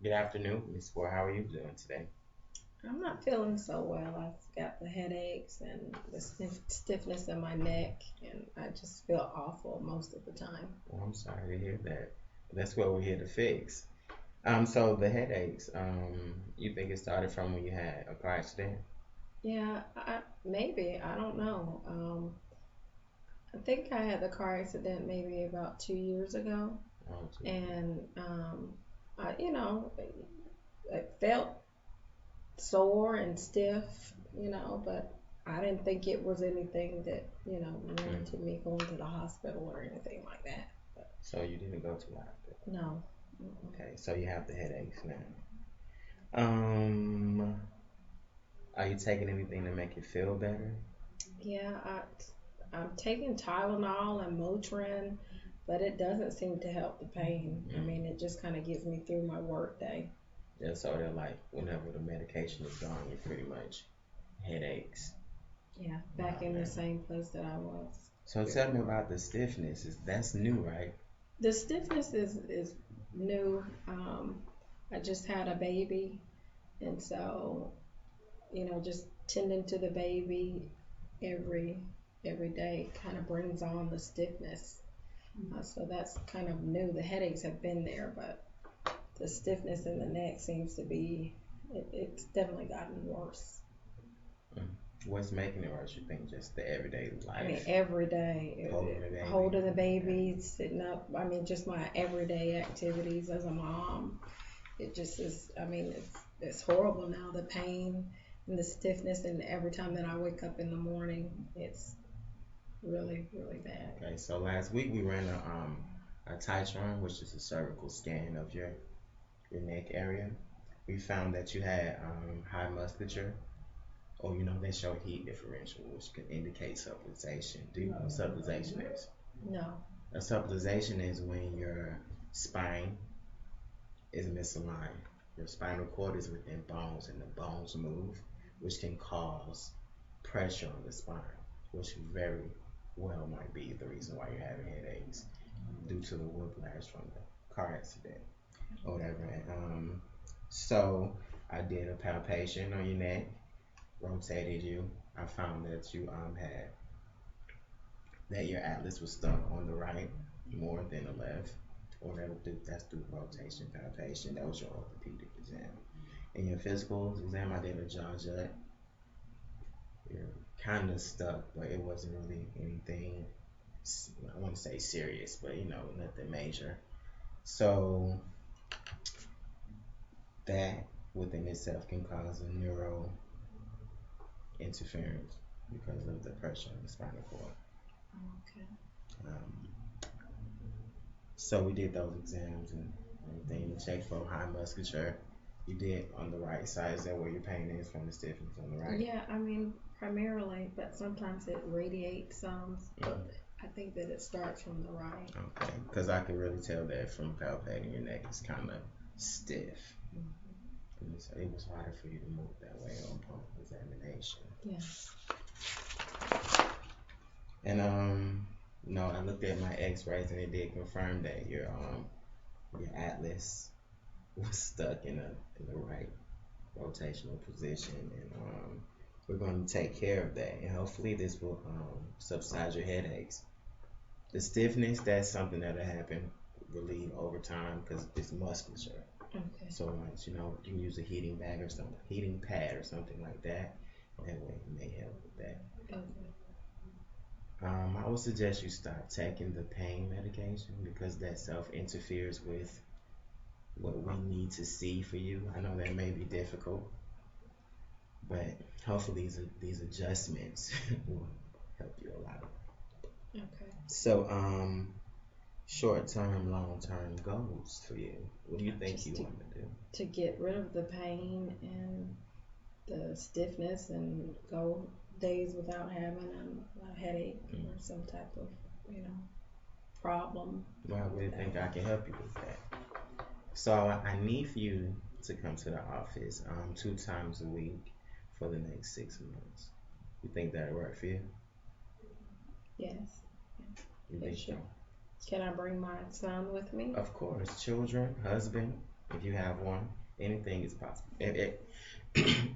Good afternoon, Miss Ford. How are you doing today? I'm not feeling so well. I've got the headaches and the stiffness in my neck, and I just feel awful most of the time. Well, I'm sorry to hear that. That's what we're here to fix. So the headaches, you think it started from when you had a car accident? Yeah, maybe. I don't know. I think I had the car accident maybe about 2 years ago, Oh, and I felt sore and stiff, but I didn't think it was anything that warranted me going to the hospital or anything like that. But so you didn't go to the hospital. no. Mm-mm. Okay, so you have the headaches now. Um, are you taking anything to make you feel better? Yeah, I'm taking Tylenol and Motrin, but it doesn't seem to help the pain. I Mm. mean, it just kind of gets me through my work day. Yeah, so they're like, whenever the medication is gone, you pretty much headaches. Yeah, back Oh in the man. same place that I was So tell me before. about the stiffness. That's new, right? The stiffness is new. I just had a baby, and so just tending to the baby every every day kind of brings on the stiffness. So that's kind of new. The headaches have been there, but the stiffness in the neck seems to be it's definitely gotten worse. Mm. What's making it worse? You think just the everyday I mean, life, every day, holding the baby? holding the Okay. baby, sitting up. I mean, just my everyday activities as a mom. It just is. I mean, it's horrible now. The pain and the stiffness, and every time that I wake up in the morning, it's really, really bad. Okay. So last week we ran a titron, which is a cervical scan of your neck area. We found that you had high musculature, or they show heat differential, which can indicate subluxation. Do you know what subluxation is? No. A subluxation is when your spine is misaligned. Your spinal cord is within bones, and the bones move, which can cause pressure on the spine, which very well might be the reason why you're having headaches due to the whiplash from the car accident or whatever. So I did a palpation on your neck, rotated you. I found that you had that your atlas was stuck on the right more than the left, or that's through rotation palpation. That was your orthopedic exam. In your physical exam, I did a jaw jut. You're kind of stuck, but it wasn't really anything. I want to say serious, but nothing major. So that within itself can cause a neuro interference because of the pressure on the spinal cord. Okay. Um, so we did those exams and everything to check for high musculature. You did on the right side. Is that where your pain is from the stiffness on the right? Yeah, I mean primarily, but sometimes it radiates some. But Mm-hmm. I think that it starts from the right. Okay, because I could really tell that from palpating your neck. It's kind of stiff. It was harder for you to move that way on pump examination. Yeah. And no, I looked at my X-rays and it did confirm that your atlas was stuck in the right rotational position, and we're going to take care of that, and hopefully this will subside your headaches. The stiffness, that's something that'll happen, relieve over time because it's musculature. Okay. So once you can use a heating bag or something, heating pad or something like that. That way it may help with that. Okay. I would suggest you stop taking the pain medication because that self interferes with what we need to see for you. I know that may be difficult, but hopefully these adjustments will help you a lot. Okay. So, short term, long term goals for you. What do you think Just you to want to do? get rid of the pain and the stiffness and go days without having a headache Mm. or some type of you know problem Well, I really with that. think I can help you with that. So I need for you to come to the office 2 times a week for the next 6 months. You think that'll work for you? Yes. You It think so? should. Can I bring my son with me? Of course, children, husband. If you have one, anything is possible.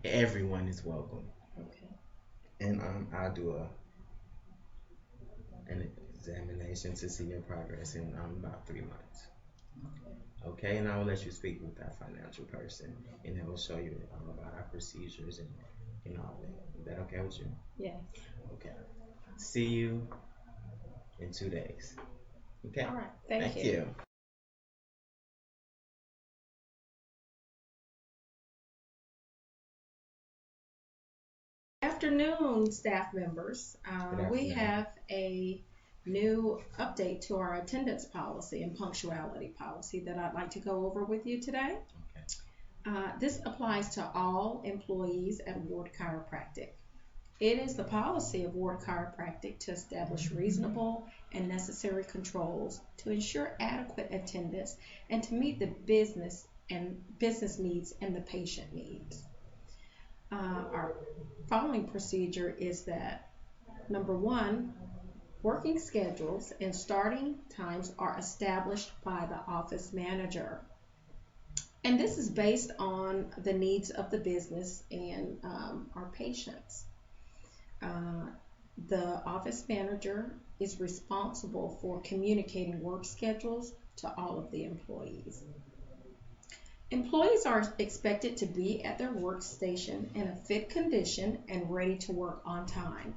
Everyone is welcome. Okay. And I'll do an examination to see your progress in about 3 months. Okay, and I will let you speak with that financial person, and they will show you all about our procedures and all that. Is that okay with you? Yes. Okay. See you in 2 days. Okay. All right. Thank Thank you. you. Afternoon, staff members. Good We afternoon. have a new update to our attendance policy and punctuality policy that I'd like to go over with you today. Okay. This applies to all employees at Ward Chiropractic. It is the policy of Ward Chiropractic to establish reasonable and necessary controls to ensure adequate attendance and to meet the business needs and the patient needs. Our following procedure is that number one, working schedules and starting times are established by the office manager. And this is based on the needs of the business and our patients. The office manager is responsible for communicating work schedules to all of the employees. Employees are expected to be at their workstation in a fit condition and ready to work on time.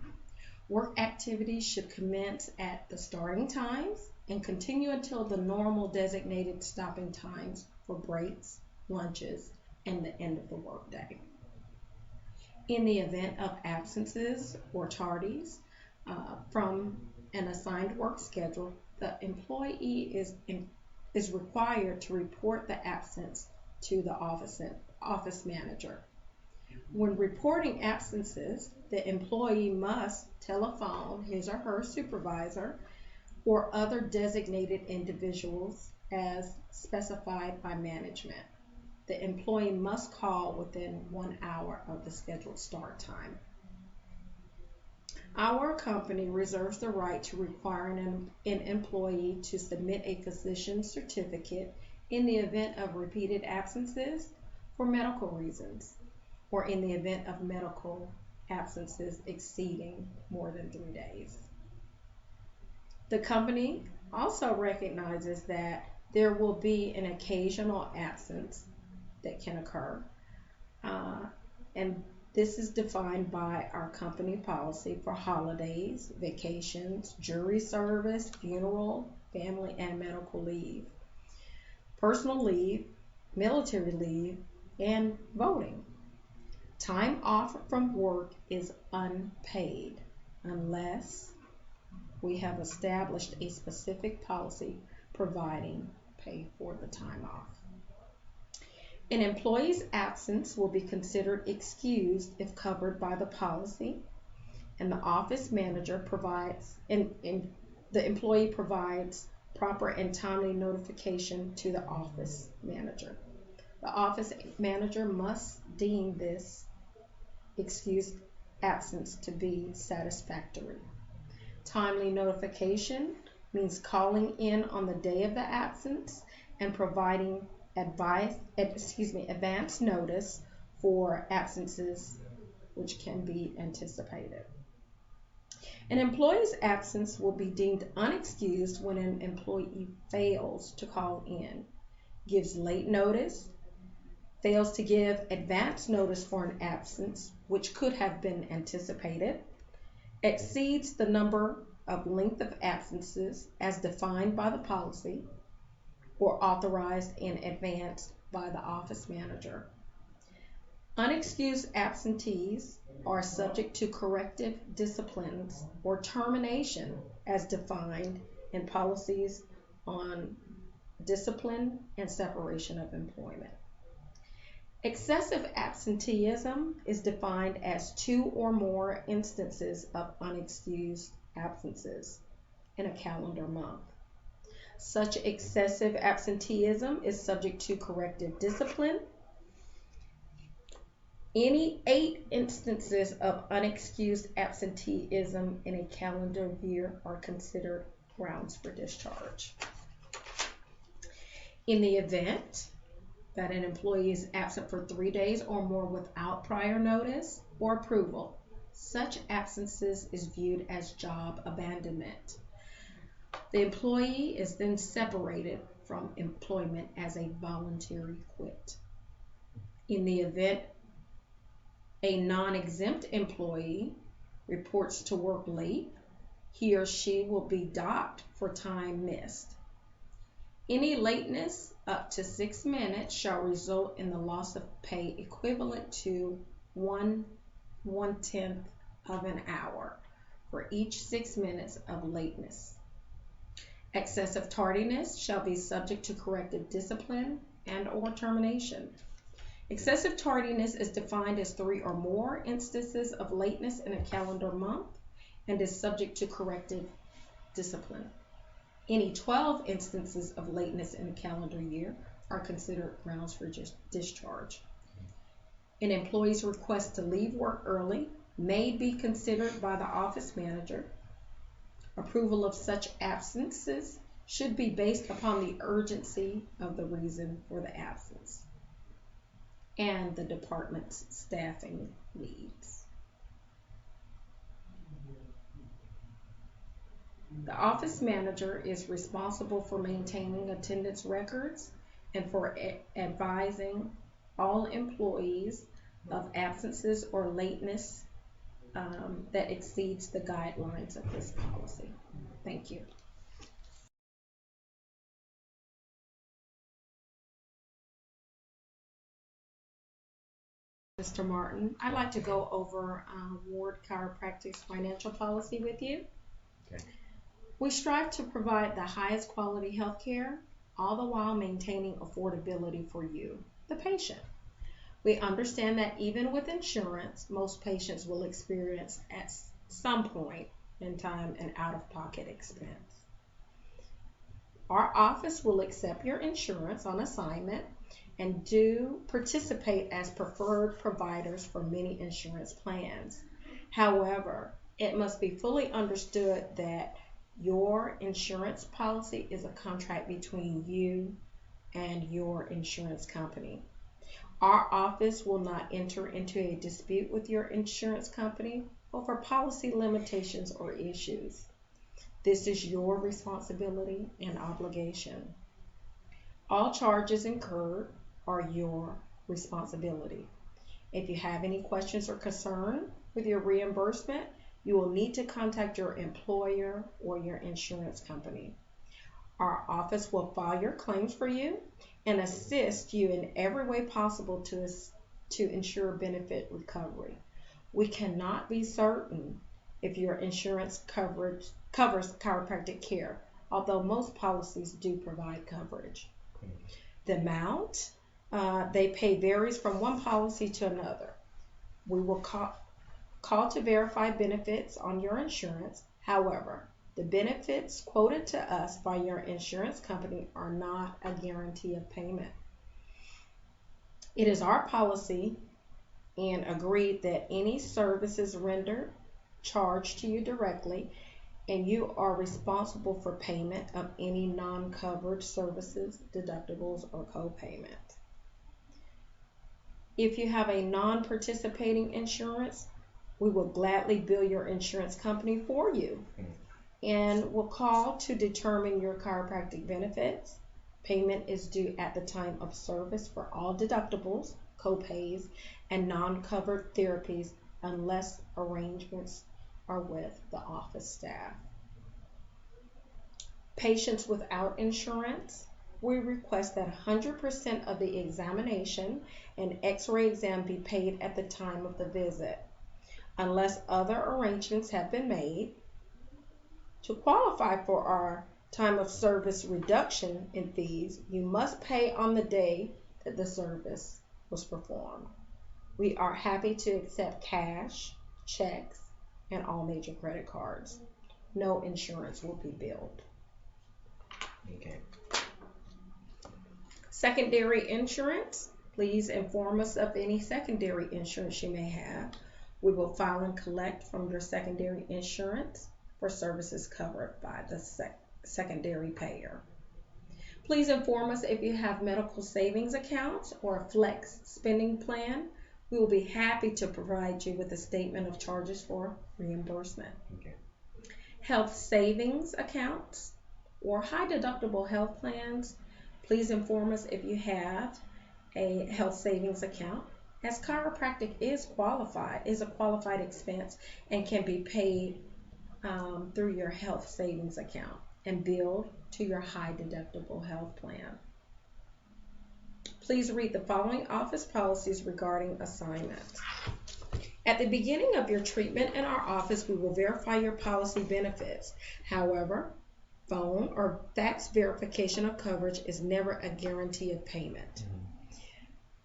Work activities should commence at the starting times and continue until the normal designated stopping times for breaks, lunches, and the end of the workday. In the event of absences or tardies from an assigned work schedule, the employee is required to report the absence to the office manager. When reporting absences, the employee must telephone his or her supervisor or other designated individuals as specified by management. The employee must call within 1 hour of the scheduled start time. Our company reserves the right to require an employee to submit a physician's certificate in the event of repeated absences for medical reasons, or in the event of medical absences exceeding more than 3 days. The company also recognizes that there will be an occasional absence that can occur, and this is defined by our company policy for holidays, vacations, jury service, funeral, family and medical leave, personal leave, military leave, and voting. Time off from work is unpaid unless we have established a specific policy providing pay for the time off. An employee's absence will be considered excused if covered by the policy, and the office manager provides, and the employee provides proper and timely notification to the office manager. The office manager must deem this excused absence to be satisfactory. Timely notification means calling in on the day of the absence and providing advance notice for absences which can be anticipated. An employee's absence will be deemed unexcused when an employee fails to call in, gives late notice, fails to give advance notice for an absence which could have been anticipated, exceeds the number of length of absences as defined by the policy or authorized in advance by the office manager. Unexcused absentees are subject to corrective disciplines or termination as defined in policies on discipline and separation of employment. Excessive absenteeism is defined as 2 or more instances of unexcused absences in a calendar month. Such excessive absenteeism is subject to corrective discipline. Any 8 instances of unexcused absenteeism in a calendar year are considered grounds for discharge. In the event that an employee is absent for 3 days or more without prior notice or approval, such absences is viewed as job abandonment. The employee is then separated from employment as a voluntary quit. In the event a non-exempt employee reports to work late, he or she will be docked for time missed. Any lateness up to 6 minutes shall result in the loss of pay equivalent to 1/10 of an hour for each 6 minutes of lateness. Excessive tardiness shall be subject to corrective discipline and or termination. Excessive tardiness is defined as 3 or more instances of lateness in a calendar month and is subject to corrective discipline. Any 12 instances of lateness in a calendar year are considered grounds for discharge. An employee's request to leave work early may be considered by the office manager. Approval of such absences should be based upon the urgency of the reason for the absence and the department's staffing needs. The office manager is responsible for maintaining attendance records and for advising all employees of absences or lateness that exceeds the guidelines of this policy. Thank you. Mr. Martin, I'd like to go over Ward Chiropractic's financial policy with you. Okay. We strive to provide the highest quality health care, all the while maintaining affordability for you, the patient. We understand that even with insurance, most patients will experience at some point in time an out-of-pocket expense. Our office will accept your insurance on assignment and do participate as preferred providers for many insurance plans. However, it must be fully understood that your insurance policy is a contract between you and your insurance company. Our office will not enter into a dispute with your insurance company over policy limitations or issues. This is your responsibility and obligation. All charges incurred are your responsibility. If you have any questions or concern with your reimbursement, you will need to contact your employer or your insurance company. Our office will file your claims for you and assist you in every way possible to ensure benefit recovery. We cannot be certain if your insurance covers chiropractic care, although most policies do provide coverage. The amount they pay varies from one policy to another. We will call to verify benefits on your insurance. However, the benefits quoted to us by your insurance company are not a guarantee of payment. It is our policy and agreed that any services rendered charged to you directly, and you are responsible for payment of any non-covered services, deductibles, or co-payment. If you have a non-participating insurance, we will gladly bill your insurance company for you and will call to determine your chiropractic benefits. Payment is due at the time of service for all deductibles, co-pays, and non-covered therapies unless arrangements are with the office staff. Patients without insurance, we request that 100% of the examination and x-ray exam be paid at the time of the visit, unless other arrangements have been made. To qualify for our time of service reduction in fees, you must pay on the day that the service was performed. We are happy to accept cash, checks, and all major credit cards. No insurance will be billed. Okay. Secondary insurance. Please inform us of any secondary insurance you may have. We will file and collect from your secondary insurance for services covered by the secondary payer. Please inform us if you have medical savings accounts or a flex spending plan. We will be happy to provide you with a statement of charges for reimbursement. Okay. Health savings accounts or high deductible health plans. Please inform us if you have a health savings account, as chiropractic is a qualified expense and can be paid through your health savings account and billed to your high deductible health plan. Please read the following office policies regarding assignments. At the beginning of your treatment in our office, we will verify your policy benefits. However, phone or fax verification of coverage is never a guarantee of payment.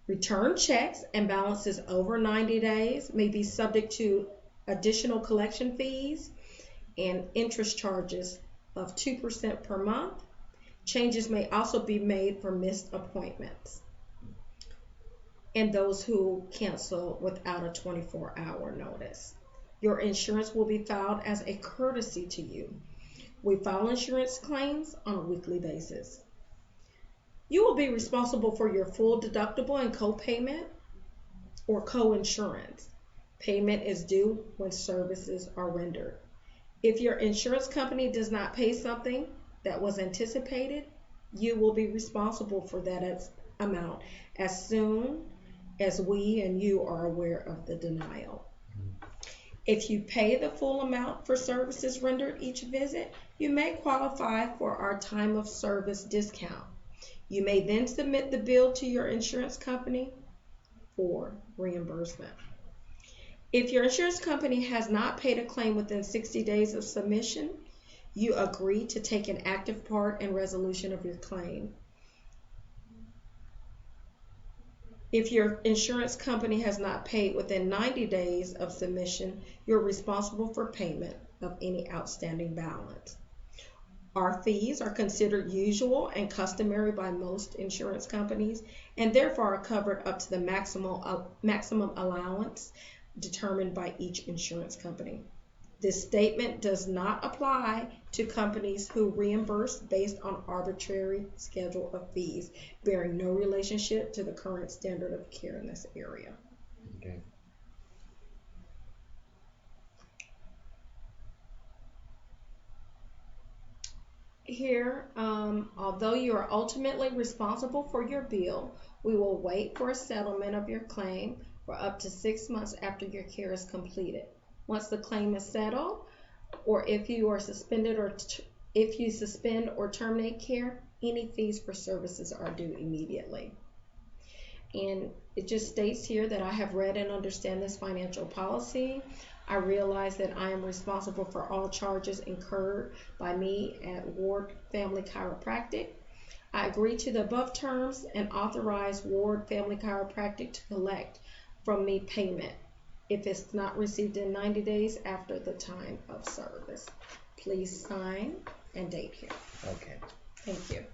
Return checks and balances over 90 days may be subject to additional collection fees and interest charges of 2% per month. Changes may also be made for missed appointments and those who cancel without a 24-hour notice. Your insurance will be filed as a courtesy to you. We file insurance claims on a weekly basis. You will be responsible for your full deductible and co-payment or co-insurance. Payment is due when services are rendered. If your insurance company does not pay something that was anticipated, you will be responsible for that amount as soon as we and you are aware of the denial. If you pay the full amount for services rendered each visit, you may qualify for our time of service discount. You may then submit the bill to your insurance company for reimbursement. If your insurance company has not paid a claim within 60 days of submission, you agree to take an active part in resolution of your claim. If your insurance company has not paid within 90 days of submission, you're responsible for payment of any outstanding balance. Our fees are considered usual and customary by most insurance companies and therefore are covered up to the maximum allowance determined by each insurance company. This statement does not apply to companies who reimburse based on arbitrary schedule of fees, bearing no relationship to the current standard of care in this area. Okay. Here, although you are ultimately responsible for your bill, we will wait for a settlement of your claim for up to 6 months after your care is completed. Once the claim is settled, or if you are suspended or if you suspend or terminate care, any fees for services are due immediately. And it just states here that I have read and understand this financial policy. I realize that I am responsible for all charges incurred by me at Ward Family Chiropractic. I agree to the above terms and authorize Ward Family Chiropractic to collect from me payment if it's not received in 90 days after the time of service. Please sign and date here. Okay. Thank you.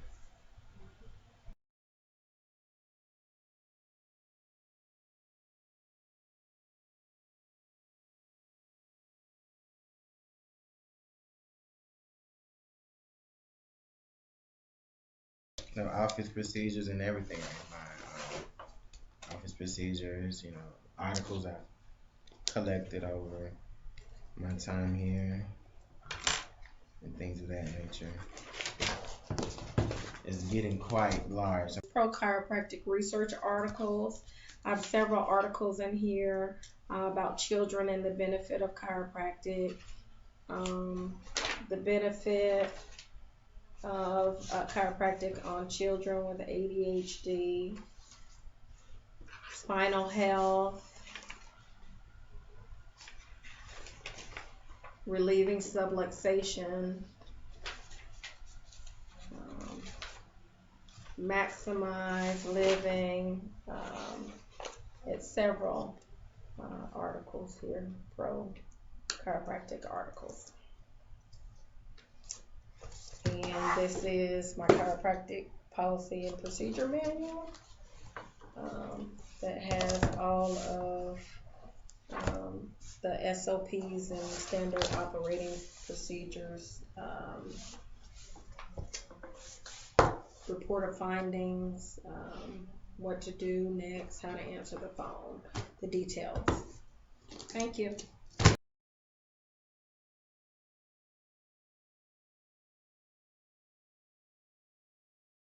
No office procedures and everything. My office procedures, articles I've collected over my time here and things of that nature. It's getting quite large. Pro chiropractic research articles. I have several articles in here about children and the benefit of chiropractic, the benefit of chiropractic on children with ADHD, spinal health, relieving subluxation, maximize living. It's several articles here, pro chiropractic articles. And this is my chiropractic policy and procedure manual that has all of the SOPs and standard operating procedures report of findings, what to do next, how to answer the phone, the details. Thank you.